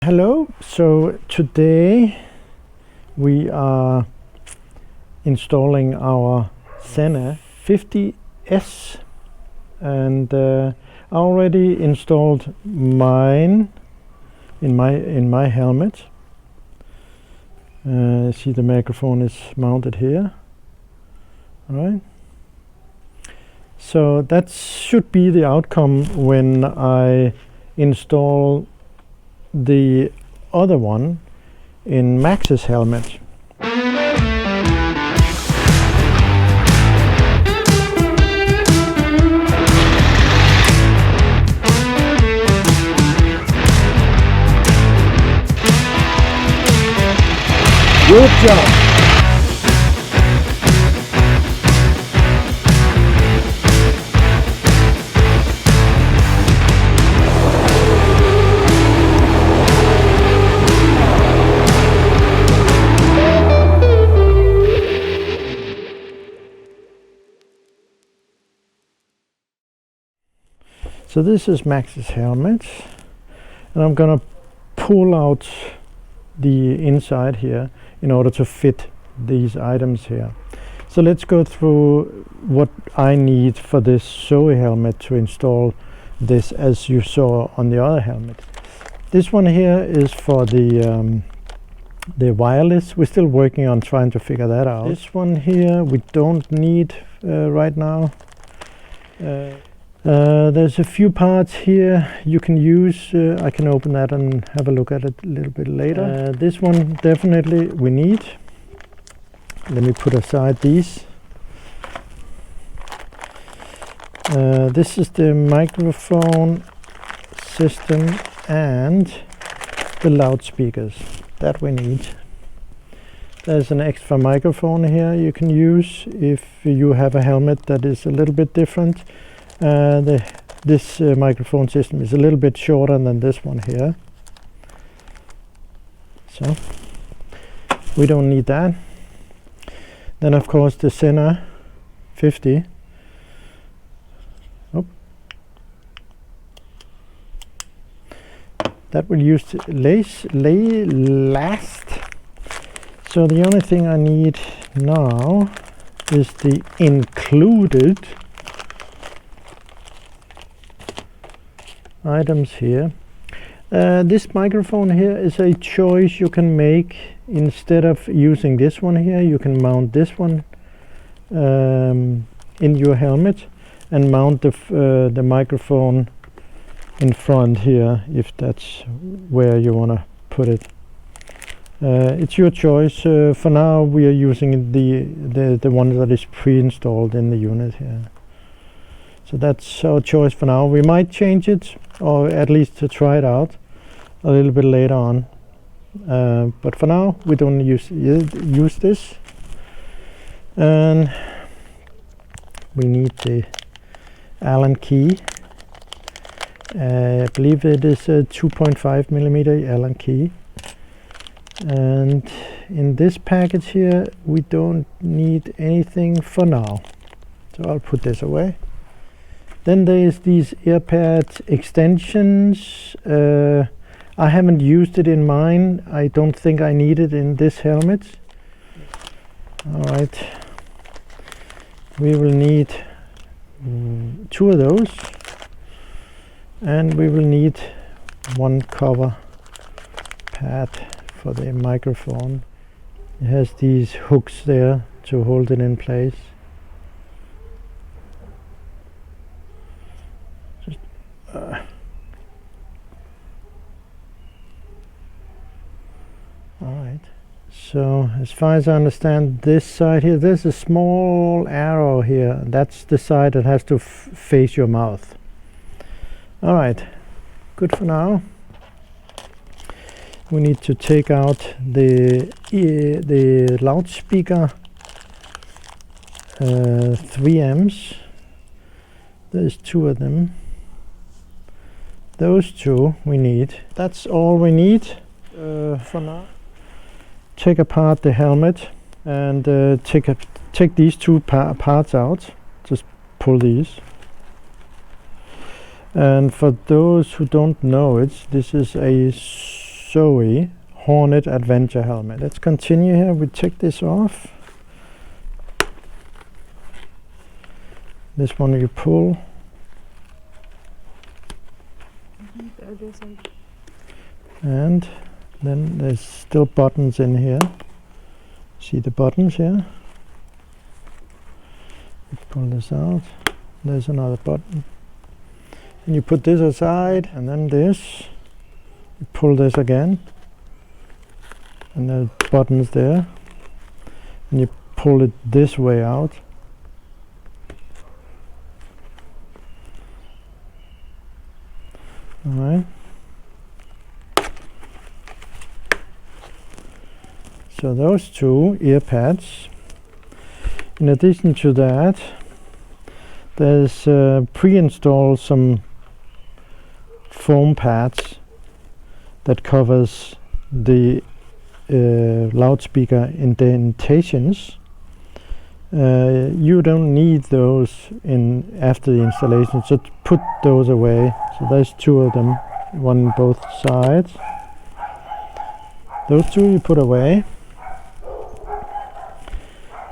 Hello, so today we are installing our Sena 50s, and I already installed mine in my helmet. See, the microphone is mounted here. All right, so that should be the outcome when I install the other one in Max's helmet. Good job! So this is Max's helmet, and I'm gonna pull out the inside here in order to fit these items here. So let's go through what I need for this Shoei helmet to install this, as you saw on the other helmet. This one here is for the wireless. We're still working on trying to figure that out. This one here we don't need right now. There's a few parts here you can use. I can open that and have a look at it a little bit later. This one definitely we need. Let me put aside these. This is the microphone system and the loudspeakers that we need. There's an extra microphone here you can use if you have a helmet that is a little bit different. This microphone system is a little bit shorter than this one here, so we don't need that. Then of course the Sena 50. That will use last. So the only thing I need now is the included items here. This microphone here is a choice you can make. Instead of using this one here, you can mount this one in your helmet and mount the microphone in front here, if that's where you want to put it. It's your choice. For now we are using the one that is pre-installed in the unit here. So that's our choice for now. We might change it, or at least to try it out a little bit later on. But for now, we don't use this. And we need the Allen key. I believe it is a 2.5 millimeter Allen key. And in this package here, we don't need anything for now. So I'll put this away. Then there's these EMPath extensions. I haven't used it in mine. I don't think I need it in this helmet. Alright. We will need 2 of those. And we will need 1 cover pad for the microphone. It has these hooks there to hold it in place. Alright, so as far as I understand, this side here, there's a small arrow here. That's the side that has to face your mouth. Alright, good for now. We need to take out the loudspeaker 3Ms. There's 2 of them. Those 2 we need. That's all we need for now. Take apart the helmet and take these 2 parts out. Just pull these. And for those who don't know it, this is a Shoei Hornet Adventure helmet. Let's continue here. We take this off. This one you pull. And then there's still buttons in here. See the buttons here? You pull this out. There's another button. And you put this aside, and then this. You pull this again. And the buttons there. And you pull it this way out. Alright. So those two ear pads. In addition to that, there's pre-installed some foam pads that covers the loudspeaker indentations. You don't need those in after the installation, so put those away. So there's two of them, one on both sides. Those two you put away.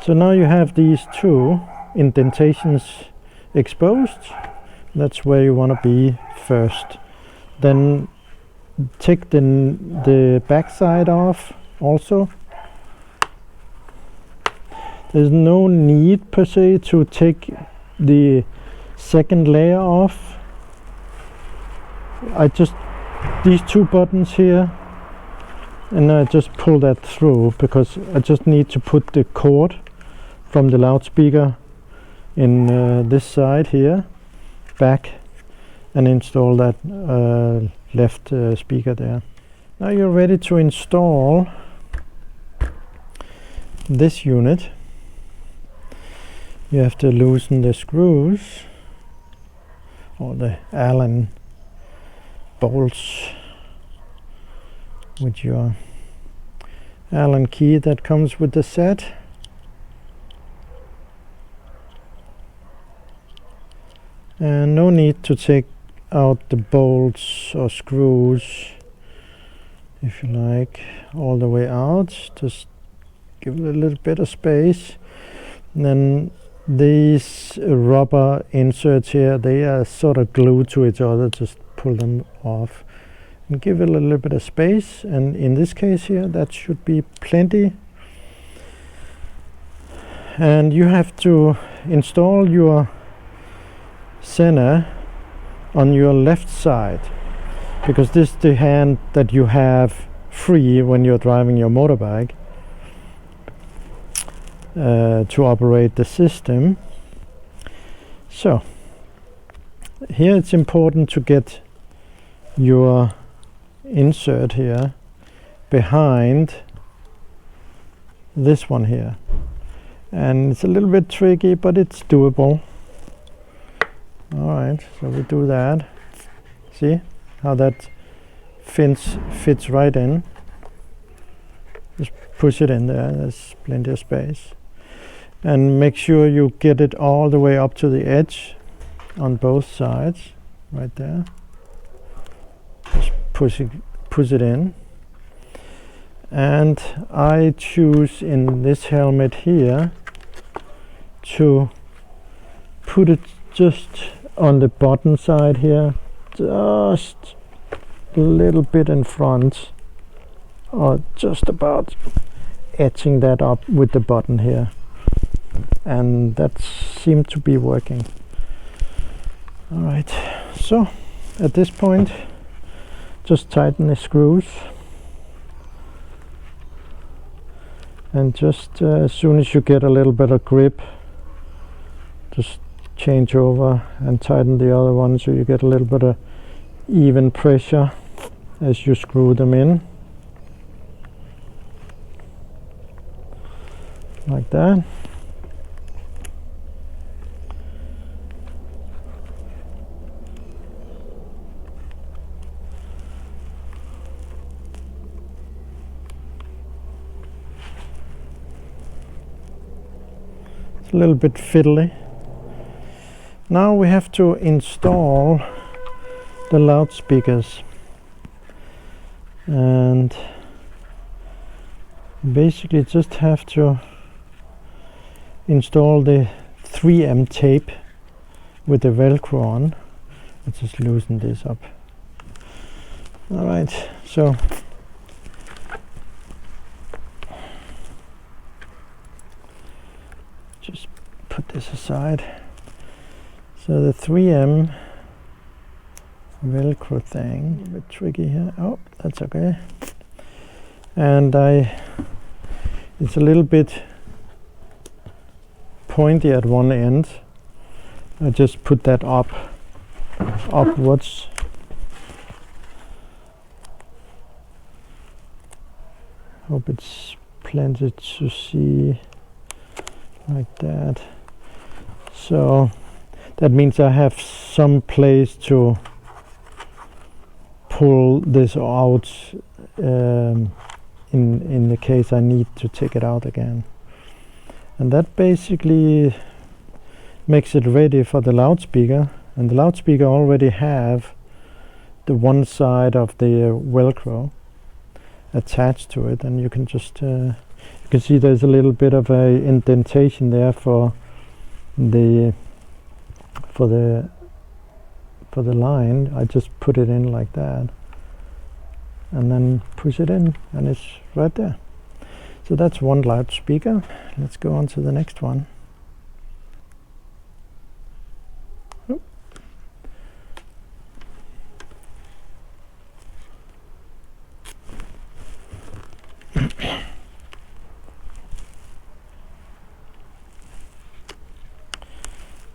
So now you have these two indentations exposed. That's where you want to be first. Then take the back side off also. There's no need per se to take the second layer off. These two buttons here, and I just pull that through because I just need to put the cord from the loudspeaker in this side here back and install that left speaker there. Now you're ready to install this unit. You have to loosen the screws or the Allen bolts with your Allen key that comes with the set. And no need to take out the bolts or screws, if you like, all the way out. Just give it a little bit of space. And then these rubber inserts here, they are sort of glued to each other. Just pull them off and give it a little bit of space. And in this case here, that should be plenty. And you have to install your Sena on your left side, because this is the hand that you have free when you're driving your motorbike to operate the system. So here it's important to get your insert here behind this one here, and it's a little bit tricky, but it's doable. Alright, so we do that. See how that fits right in. Just push it in there, there's plenty of space. And make sure you get it all the way up to the edge on both sides, right there. Just push it in. And I choose in this helmet here to put it just on the bottom side here, just a little bit in front, or just about etching that up with the button here, and that seemed to be working. Alright, so at this point just tighten the screws, and just as soon as you get a little bit of grip, just change over and tighten the other one so you get a little bit of even pressure as you screw them in, like that. It's a little bit fiddly. Now we have to install the loudspeakers. and basically just have to install the 3M tape with the Velcro on. Let's just loosen this up. Alright, so just put this aside. So the 3M Velcro thing, a bit tricky here. Oh, that's okay. And it's a little bit pointy at one end. I just put that upwards. Hope it's plenty to see like that. So that means I have some place to pull this out in the case I need to take it out again. And that basically makes it ready for the loudspeaker, and the loudspeaker already have the one side of the Velcro attached to it, and you can just you can see there's a little bit of a indentation there for the line. I just put it in like that and then push it in, and it's right there. So that's one loudspeaker. Let's go on to the next one. Oop.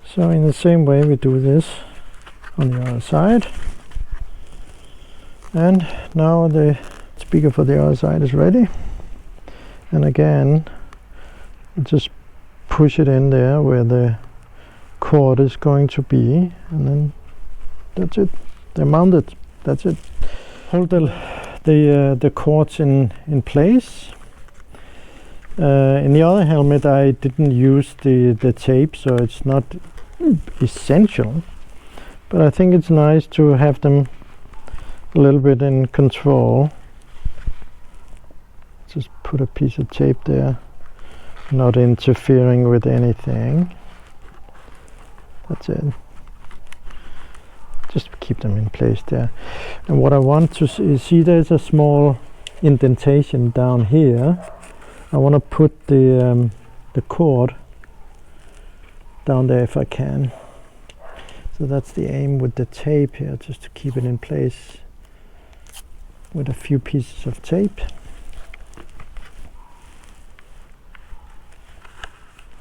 So in the same way we do this on the other side, and now the speaker for the other side is ready. And again, just push it in there where the cord is going to be, and then that's it. They're mounted. That's it. Hold the cords in place. In the other helmet, I didn't use the tape, so it's not essential. But I think it's nice to have them a little bit in control. Just put a piece of tape there, not interfering with anything. That's it. Just keep them in place there. And what I want to see, there's a small indentation down here. I want to put the cord down there if I can. So that's the aim with the tape here, just to keep it in place with a few pieces of tape.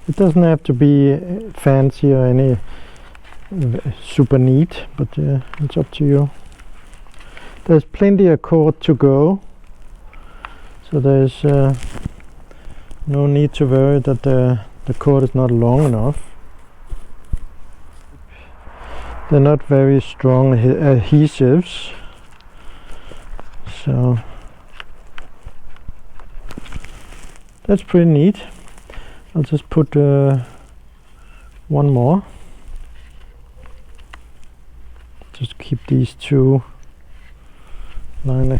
It doesn't have to be fancy or any super neat, but it's up to you. There's plenty of cord to go, so there's no need to worry that the cord is not long enough. They're not very strong adhesives, so that's pretty neat. I'll just put one more. Just keep these two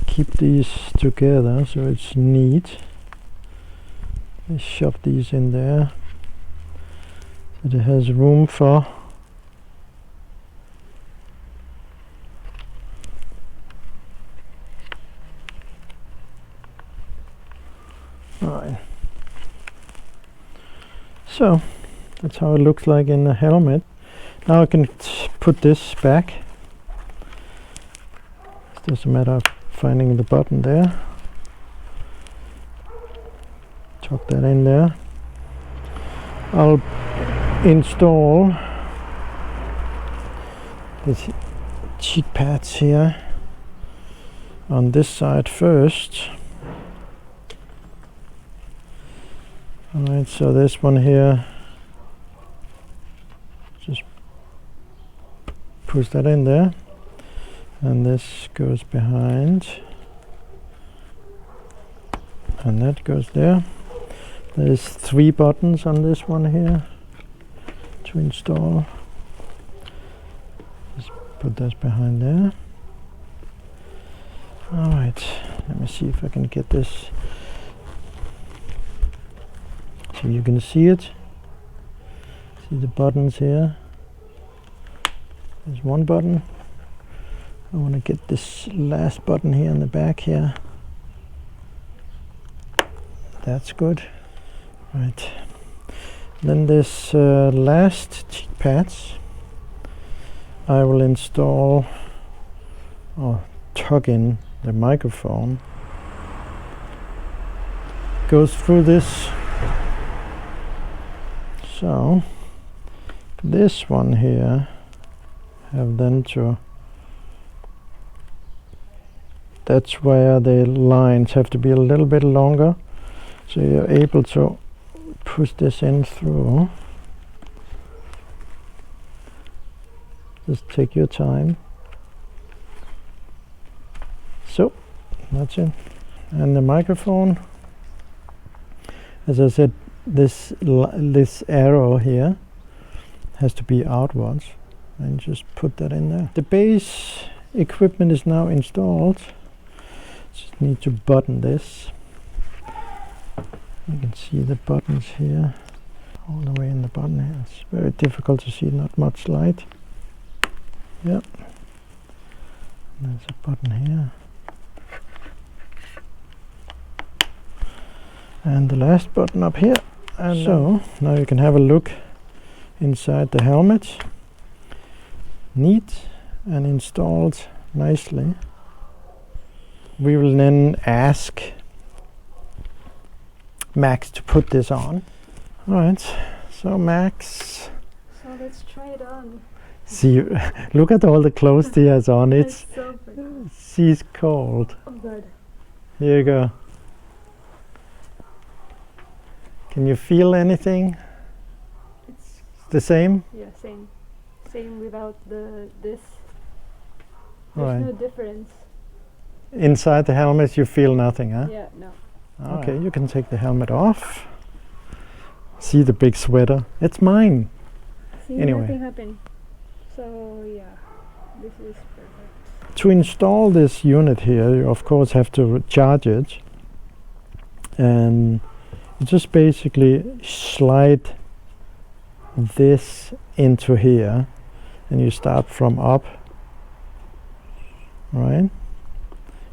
keep these together so it's neat. I shove these in there so it has room for alright. So that's how it looks like in the helmet. Now I can put this back. It's just a matter of finding the button there. Tuck that in there. I'll install these cheek pads here on this side first. Alright, so this one here, just push that in there, and this goes behind, and that goes there. There's 3 buttons on this one here to install. Just put this behind there. Alright, me see if I can get this so you can see it. See the buttons here. There's one button. I want to get this last button here in the back here. That's good. Right. Then this last cheek pads I will install or tuck in the microphone. Goes through this. So this one here have then to, that's where the lines have to be a little bit longer, so you're able to push this in through. Just take your time. So that's it. And the microphone, as I said, this arrow here has to be outwards, and just put that in there. The base equipment is now installed. Just need to button this. You can see the buttons here, all the way in the button here. It's very difficult to see, not much light. Yep. There's a button here. And the last button up here. And so now you can have a look inside the helmet. Neat and installed nicely. We will then ask Max to put this on. Alright, so Max. So let's try it on. See, look at all the clothes he has on. It's so pretty. She's cold. Oh god. Here you go. Can you feel anything? It's the same? Yeah, same. Same without this. All There's right. no difference. Inside the helmet you feel nothing, huh? Yeah, no. Okay, you can take the helmet off. See the big sweater? It's mine. See, Anyway. nothing happened. So yeah, this is perfect. To install this unit here, you of course have to charge it. And you just basically slide this into here, and you start from up. Right?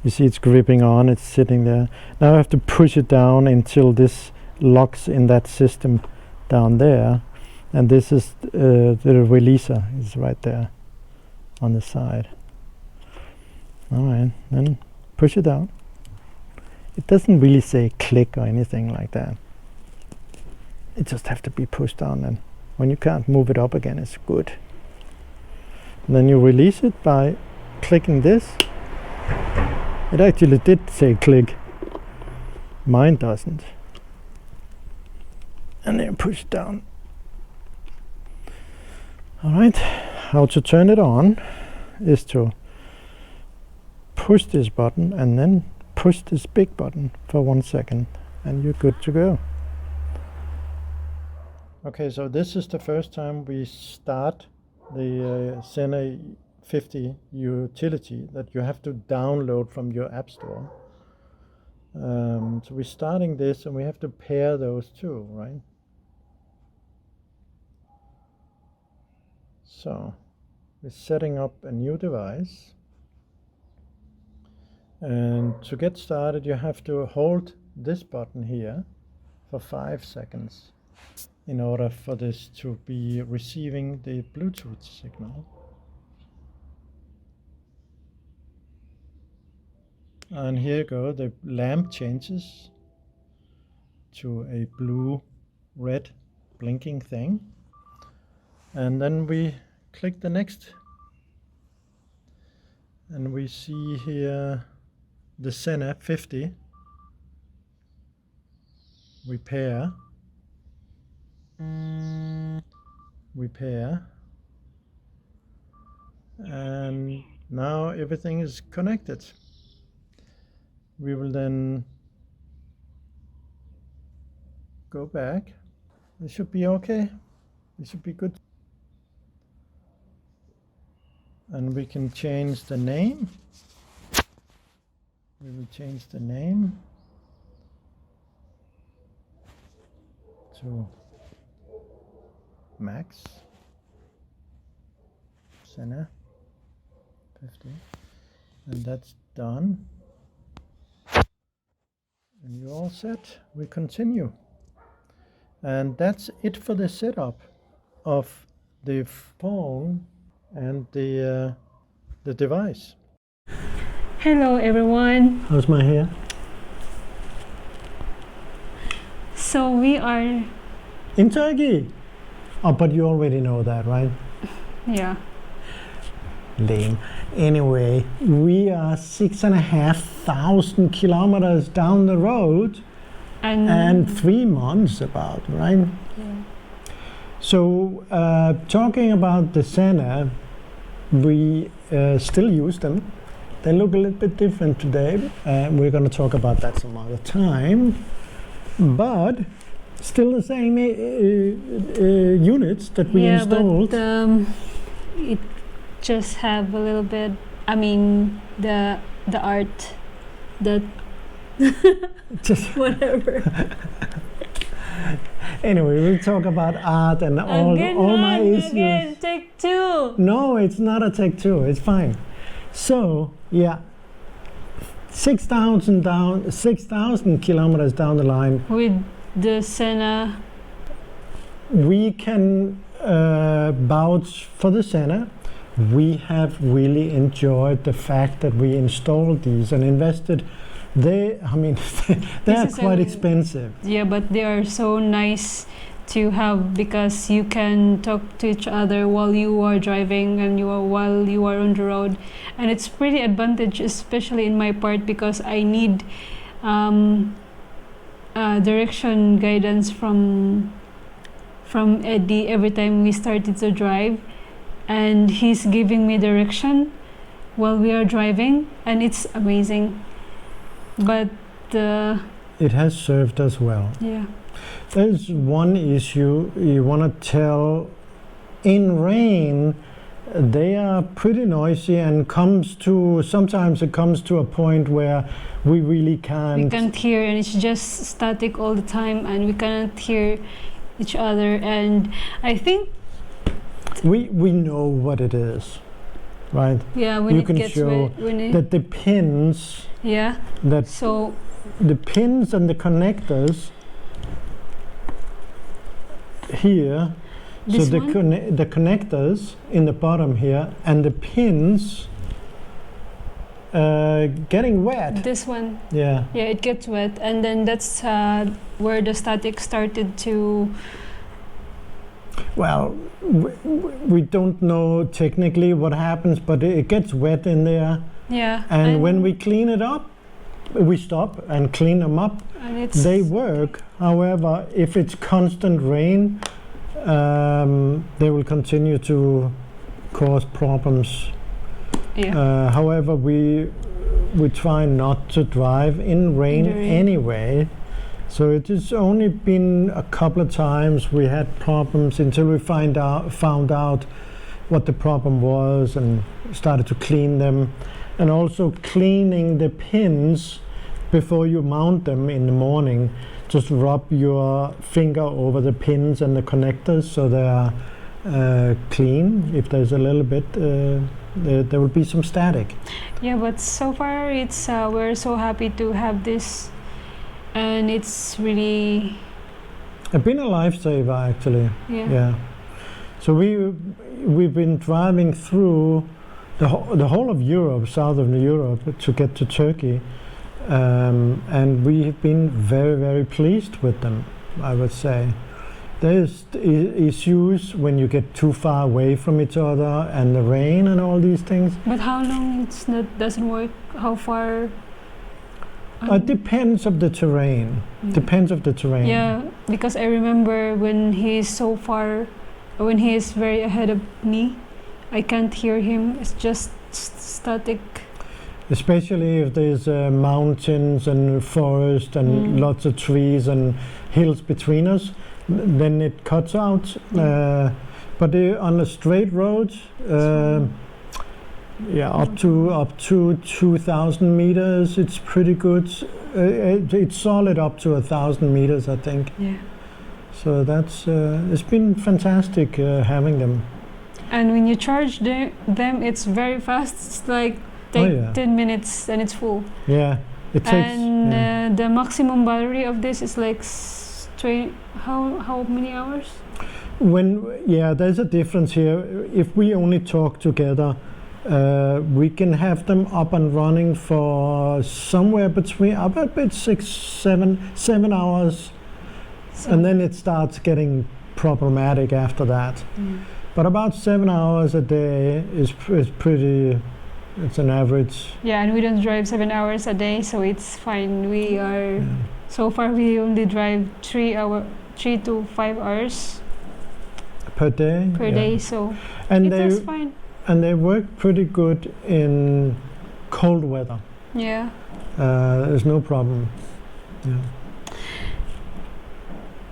You see it's gripping on, it's sitting there. Now I have to push it down until this locks in that system down there, and this is the releaser is right there on the side. Alright, then push it down. It doesn't really say click or anything like that. It just have to be pushed down, and when you can't move it up again, it's good. And then you release it by clicking this. It actually did say click. Mine doesn't. And then push it down. Alright, how to turn it on is to push this button and then push this big button for 1 second, and you're good to go. Okay, so this is the first time we start the Sena 50 utility that you have to download from your app store. So we're starting this, and we have to pair those two, right? So we're setting up a new device, and to get started you have to hold this button here for 5 seconds in order for this to be receiving the Bluetooth signal. And here you go, the lamp changes to a blue red blinking thing, and then we click the next, and we see here the Sena 50. We pair, and now everything is connected. We will then go back. This should be okay. This should be good. And we can change the name. We will change the name to Max Sena 50, and that's done. And you're all set. We continue. And that's it for the setup of the phone and the device. Hello everyone. How's my hair? So we are In Turkey. Oh, but you already know that, right? yeah. Lame. Anyway, we are 6,500 kilometers down the road and 3 months about, right? Yeah. So, talking about the Sena, we still use them. They look a little bit different today. We're going to talk about that some other time. But still the same units that we installed. But it just have a little bit. I mean, the art, the Just whatever. Anyway, we'll talk about art and all my issues. Again, take two. No, it's not a take two. It's fine. So yeah, 6,000 kilometers down the line. With the Sena. We can vouch for the Sena. We have really enjoyed the fact that we installed these and invested. They are quite expensive. Yeah, but they are so nice to have because you can talk to each other while you are driving and while you are on the road, and it's pretty advantage, especially in my part, because I need direction guidance from Eddy every time we started to drive, and he's giving me direction while we are driving, and it's amazing. But it has served us well. yeah. There's one issue you want to tell. In rain, they are pretty noisy, and sometimes it comes to a point where we really can't. We can't hear, and it's just static all the time, and we cannot hear each other. And I think we know what it is, right? yeah, when you it can gets show wet, when it, that the pins, yeah. that So the pins and the connectors here. this So one, the connectors in the bottom here and the pins getting wet. this one, Yeah. yeah, it gets wet, and then that's where the static started to. Well, we don't know technically what happens, but it gets wet in there. Yeah. And when we clean it up, we stop and clean them up. and it's They work. However, if it's constant rain, they will continue to cause problems. yeah. However, we try not to drive in rain In the rain. anyway. So it has only been a couple of times we had problems until we found out what the problem was and started to clean them. And also cleaning the pins before you mount them in the morning. Just rub your finger over the pins and the connectors so they are clean. If there's a little bit, there will be some static. Yeah, but so far it's we're so happy to have this, and it's really It's been a lifesaver actually. yeah. Yeah. So we've been driving through the whole of Europe, southern Europe, to get to Turkey, and we have been very, very pleased with them, I would say. There's issues when you get too far away from each other and the rain and all these things. But how long doesn't work? How far? It depends of the terrain. Depends of the terrain. Yeah, because I remember when he's so far, when he is very ahead of me, I can't hear him. It's just static. Especially if there's mountains and forest and lots of trees and hills between us, then it cuts out. But on a straight road, Yeah, up to 2,000 meters. It's pretty good. It's solid up to 1,000 meters, I think. Yeah. So that's it's been fantastic having them. And when you charge them, it's very fast. It's like 10 minutes and it's full. Yeah, it takes. And the maximum battery of this is like how many hours? There's a difference here. If we only talk together, we can have them up and running for somewhere between about 7 hours, and then it starts getting problematic after that. But about 7 hours a day is pretty. It's an average. Yeah, and we don't drive 7 hours a day, so it's fine. We are so far we only drive 3 to 5 hours per day. Per day, so and it's fine. And they work pretty good in cold weather. Yeah. There's no problem. Yeah.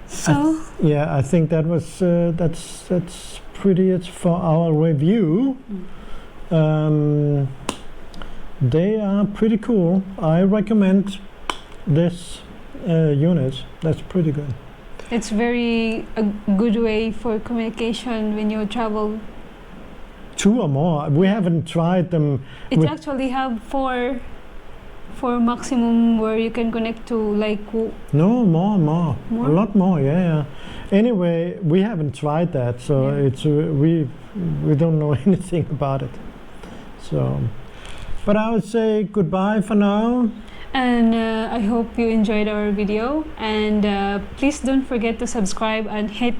So. I think that was that's pretty it for our review. They are pretty cool. I recommend this unit. That's pretty good. It's a good way for communication when you travel. 2 or more. We haven't tried them. It actually have four maximum where you can connect to like. No, more. A lot more. Yeah. Anyway, we haven't tried that, so it's we don't know anything about it. So, but I would say goodbye for now. And I hope you enjoyed our video, and please don't forget to subscribe and hit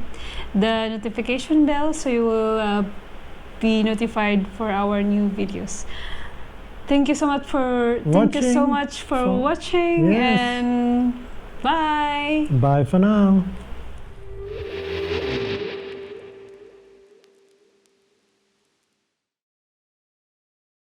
the notification bell so you will be notified for our new videos. Thank you so much for watching, yes. and bye. Bye for now.